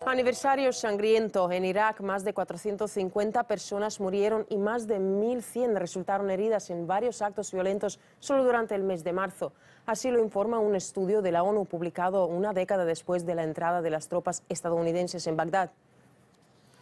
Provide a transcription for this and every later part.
Aniversario sangriento. En Irak, más de 450 personas murieron y más de 1.100 resultaron heridas en varios actos violentos solo durante el mes de marzo. Así lo informa un estudio de la ONU publicado una década después de la entrada de las tropas estadounidenses en Bagdad.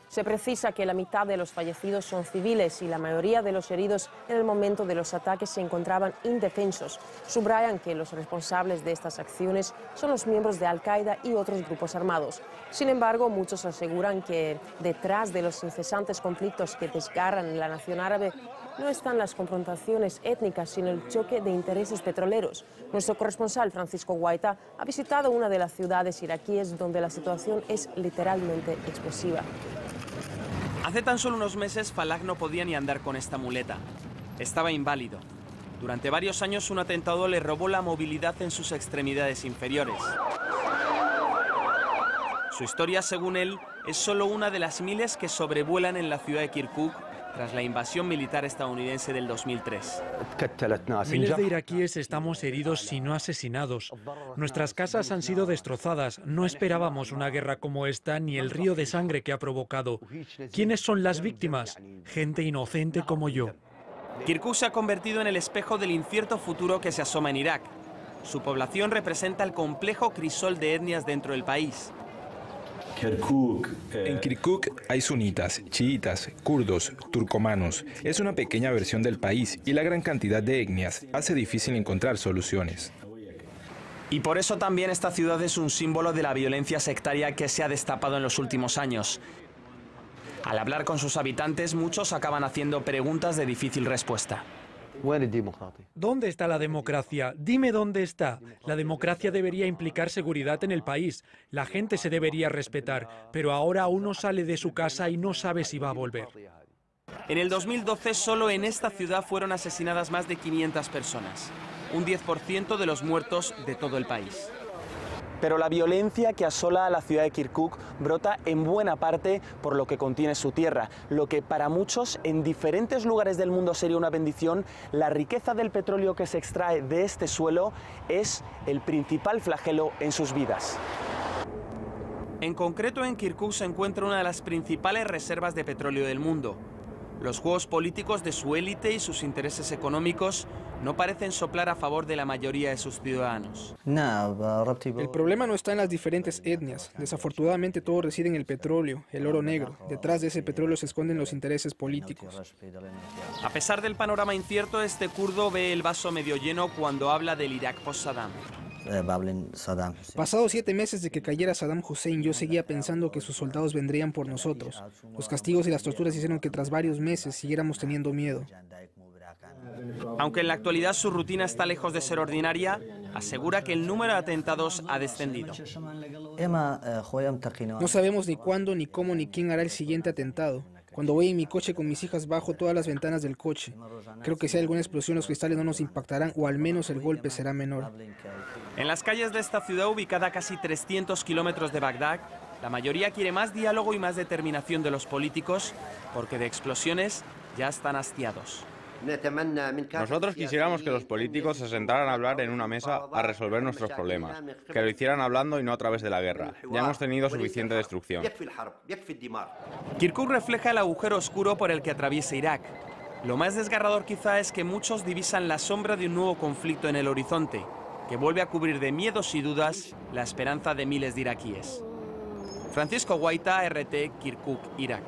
Se precisa que la mitad de los fallecidos son civiles y la mayoría de los heridos en el momento de los ataques se encontraban indefensos. Subrayan que los responsables de estas acciones son los miembros de Al-Qaeda y otros grupos armados. Sin embargo, muchos aseguran que detrás de los incesantes conflictos que desgarran la nación árabe no están las confrontaciones étnicas, sino el choque de intereses petroleros. Nuestro corresponsal, Francisco Guaita, ha visitado una de las ciudades iraquíes donde la situación es literalmente explosiva. Hace tan solo unos meses, Falah no podía ni andar con esta muleta. Estaba inválido. Durante varios años, un atentado le robó la movilidad en sus extremidades inferiores. Su historia, según él, es solo una de las miles que sobrevuelan en la ciudad de Kirkuk tras la invasión militar estadounidense del 2003. Miles de iraquíes estamos heridos si no asesinados. Nuestras casas han sido destrozadas. No esperábamos una guerra como esta ni el río de sangre que ha provocado. ¿Quiénes son las víctimas? Gente inocente como yo. Kirkuk se ha convertido en el espejo del incierto futuro que se asoma en Irak. Su población representa el complejo crisol de etnias dentro del país. En Kirkuk hay sunitas, chiitas, kurdos, turcomanos. Es una pequeña versión del país y la gran cantidad de etnias hace difícil encontrar soluciones. Y por eso también esta ciudad es un símbolo de la violencia sectaria que se ha destapado en los últimos años. Al hablar con sus habitantes, muchos acaban haciendo preguntas de difícil respuesta. ¿Dónde está la democracia? Dime dónde está. La democracia debería implicar seguridad en el país. La gente se debería respetar, pero ahora uno sale de su casa y no sabe si va a volver. En el 2012, solo en esta ciudad fueron asesinadas más de 500 personas, un 10% de los muertos de todo el país. Pero la violencia que asola a la ciudad de Kirkuk brota en buena parte por lo que contiene su tierra. Lo que para muchos en diferentes lugares del mundo sería una bendición, la riqueza del petróleo que se extrae de este suelo es el principal flagelo en sus vidas. En concreto, en Kirkuk se encuentra una de las principales reservas de petróleo del mundo. Los juegos políticos de su élite y sus intereses económicos no parecen soplar a favor de la mayoría de sus ciudadanos. El problema no está en las diferentes etnias. Desafortunadamente todo reside en el petróleo, el oro negro. Detrás de ese petróleo se esconden los intereses políticos. A pesar del panorama incierto, este kurdo ve el vaso medio lleno cuando habla del Irak post-Saddam. Pasados 7 meses de que cayera Saddam Hussein, yo seguía pensando que sus soldados vendrían por nosotros. Los castigos y las torturas hicieron que tras varios meses siguiéramos teniendo miedo. Aunque en la actualidad su rutina está lejos de ser ordinaria, asegura que el número de atentados ha descendido. No sabemos ni cuándo, ni cómo, ni quién hará el siguiente atentado. Cuando voy en mi coche con mis hijas bajo todas las ventanas del coche. Creo que si hay alguna explosión los cristales no nos impactarán o al menos el golpe será menor. En las calles de esta ciudad ubicada a casi 300 kilómetros de Bagdad, la mayoría quiere más diálogo y más determinación de los políticos porque de explosiones ya están hastiados. Nosotros quisiéramos que los políticos se sentaran a hablar en una mesa a resolver nuestros problemas, que lo hicieran hablando y no a través de la guerra. Ya hemos tenido suficiente destrucción. Kirkuk refleja el agujero oscuro por el que atraviesa Irak. Lo más desgarrador quizá es que muchos divisan la sombra de un nuevo conflicto en el horizonte, que vuelve a cubrir de miedos y dudas la esperanza de miles de iraquíes. Francisco Guaita, RT, Kirkuk, Irak.